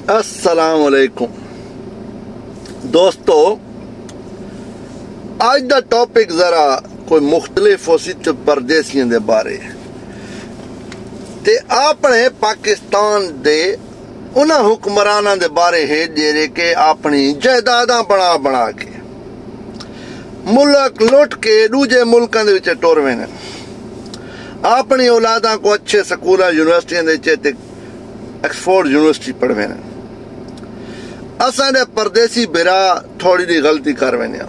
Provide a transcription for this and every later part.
अस्सलाम वालेकुम दोस्तों, आज दा टॉपिक जरा कोई मुख्तलिफ हो सी ते परदेसियों दे बारे ते अपने पाकिस्तान दे उन्हां हुक्मरानां दे बारे है जेरे के अपनी जायदादां बना बना के मुल्क लुट के दूजे मुल्कां दे विच टुर वेंदे, अपनी औलादां को अच्छे स्कूलां यूनिवर्सिटियां दे विच ते ऑक्सफोर्ड यूनिवर्सिटी पढ़वे ने। असां दे परदेसी बिरा थोड़ी दी गलती कर वेने।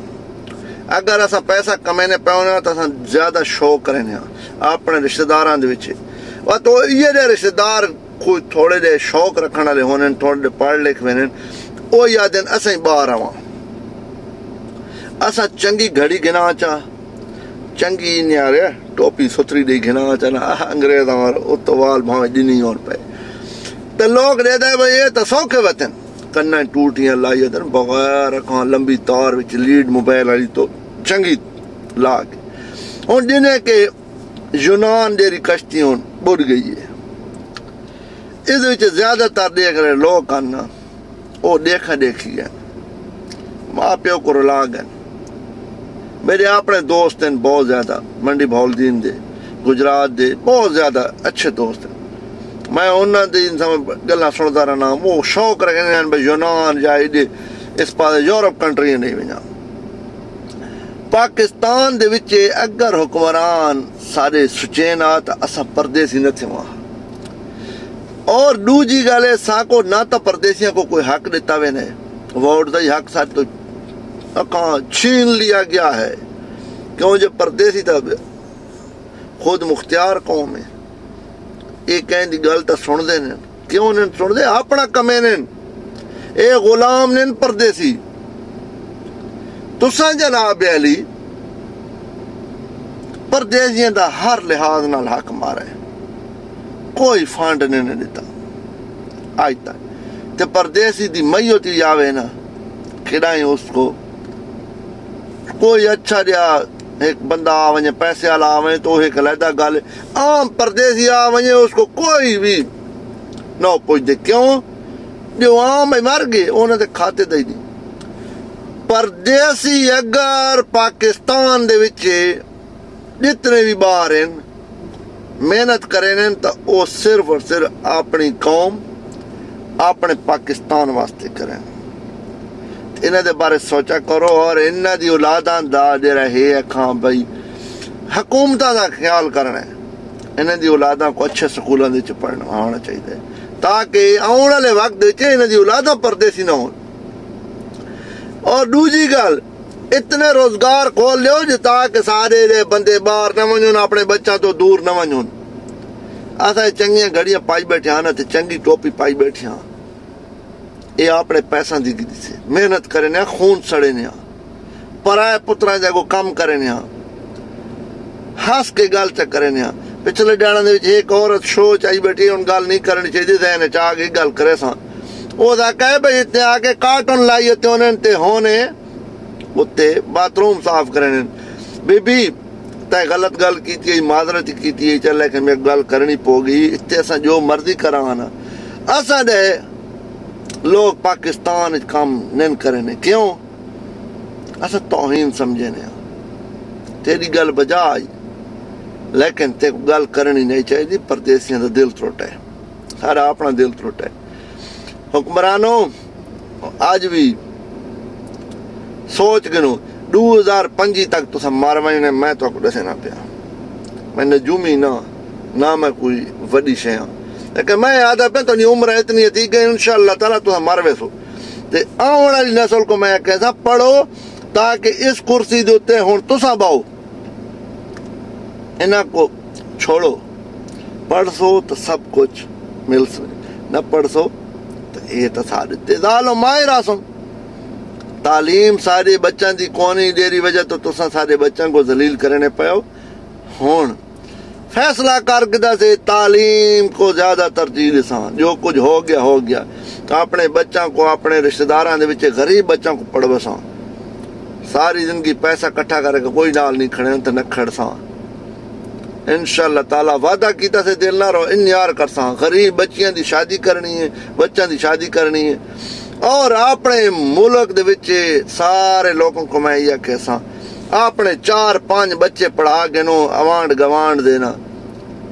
अगर असां पैसा कमाने पाउना तो असां ज्यादा शौक करने अपने रिश्तेदारां दे विच, और तो ये दे रिश्तेदार कोई थोड़े दे शौक रखण वाले होने, थोड़े दे पढ़ लिख वेने, ओ यादन असां बाहर आवां। असां चंगी घड़ी गिना चा, चंगी न्यारे टोपी सुथरी दी गिना चा ना अंग्रेज और उतवाल भावे दिनी और पे तो लोग दे दे भाई ये तो सौखे वतन कन्ना टूटियां लाई अदन बगैर कहां लंबी तार विच लीड मोबाइल वाली तो चंगी लाग हुन जिन्हें के यूनान देरी कश्तियों बुड़ गई है। इस विच ज्यादातर देख रहे लोग आना वो देखा देखी है, माँ प्यो को रुला गए। मेरे अपने दोस्त हैं बहुत ज्यादा, मंडी भौलदीन दे गुजरात दे बहुत ज्यादा अच्छे दोस्त हैं। मैं उन्होंने गल्लां सुनता रहना, वो शौक रखते हैं भाई यूनान या इस पास यूरोप कंट्री नहीं वञा। पाकिस्तान दे विच अगर हुक्मरान सारे सुचेन आ तो असां परदेसी न थियूं। और दूजी गल साको ना तो परदेसियों को कोई हक दिता वे ने, वोट का ही हक सा तो छीन लिया गया है। क्यों जो परदेसी तो खुद मुख्तियार कौम है, ये कहीं दी गल तो सुनते ने, क्यों नहीं सुनते? अपना कमे ने, ये गुलाम ने परदेसी। तुसा जनाब अली परदेसियों का हर लिहाज नाल हक मारा है, कोई फंड नहीं दिता आज तक। ते परदेसी दी मैयती आवे ना खिड़ाई उसको कोई अच्छा दिया एक बंदा आ वने पैसे वाला आ वने तो एक अलहदा गल, आम परदेसी आ वने उसको कोई भी न पूछते। क्यों? जो आम मर गए उन्होंने खाते दे दी। परदेसी अगर पाकिस्तान दे विच जितने भी बाहर हैं मेहनत करें तो वो सिर्फ और सिर्फ अपनी कौम अपने पाकिस्तान वास्ते करें। इन्हां दे बारे सोचा करो और इन्हां दी औलादां दा जेड़ा है खां भाई हुकूमतां दा ख्याल करना है। इन्हां दी औलादां को अच्छे स्कूलों दे पढ़ना आना चाहिए ताकि आने वाले वक्त इन्हां दी औलादां परदेसी ना हो। और दूजी गल इतने रोजगार खोल लियो ताकि सारे दे बंदे बाहर न वञन, अपने बच्चों तो दूर न वञन। असां चंगियां घड़ियां पाई बैठे हाँ ते चंगी टोपी पाई बैठे हाँ, ये अपने पैसा दी से मेहनत करे, खून सड़े ने, पराए पुत्रा जागो काम करे, हंस के गल च करे। पिछले डाणा एक औरत शो चाई बैठी, उन गल नहीं करनी चाहिए, जहन चाह के गल करे सा ओदा कहे भाई इतने आके कार्टून लाई ते होने उत्ते बाथरूम साफ करे। बीबी तै गलत गल की माजरत की चल, लेकिन मैं गल करनी पोगी। इतने असा जो मर्जी करा ना, असा दे लोग पाकिस्तान काम नहीं करे। क्यों? असा तौहीन समझे ने। तेरी गल बजा आई लेकिन ते गल करनी नहीं चाहिए। परदेसियों का दिल त्रुट है, सारा अपना दिल त्रुट है। हुक्मरानों आज भी सोच गिनो 2025 तक तुसा मार वने, मैं तो दसे ना पिया, मैं नजूमी ना मैं कोई वडी शे हाँ, लेकिन मैं याद पे तो उम्र इतनी थी कि इंशाअल्लाह ताला तुसा मर वैसो। ते आने वाली नस्ल को मैं कहता पढ़ो ताकि इस कुर्सी दे उत्ते हुण तुसा बाओ, इन्हां को छोड़ो। पढ़ सो तो सब कुछ मिल सो, न पढ़ सो तो ये तो सारे तेजालो माहिरा सो। तालीम सारे बच्चों की कोनी देरी वजह तो तुसा सारे बच्चों को जलील करने पाओ। हुण फैसला करके से तालीम को ज्यादा तरजीह दिसा, जो कुछ हो गया तो अपने बच्चों को अपने रिश्तेदारों के गरीब बच्चों को पढ़वसा। सारी जिंदगी पैसा इकट्ठा करके कोई नाल नहीं खड़े तो न खड़सा। انشاءاللہ تعالیٰ وعدہ کیتا سے دل نہ رہو انیار کرساں غریب بچیاں دی شادی کرنی ہے بچیاں دی شادی کرنی ہے اور اپنے ملک دے وچ سارے لوگوں کو میں یہ کہساں اپنے 4-5 بچے پڑھا گنو اوانڈ گوانڈ دینا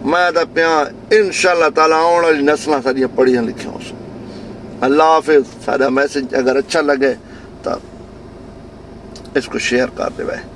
میں دا پیاں انشاءاللہ تعالیٰ آن والی نسلاں ساریاں پڑھیاں لکھیاں ہو سو اللہ حافظ سارا میسج اگر اچھا لگے تو اس کو شیئر کر دے بھائی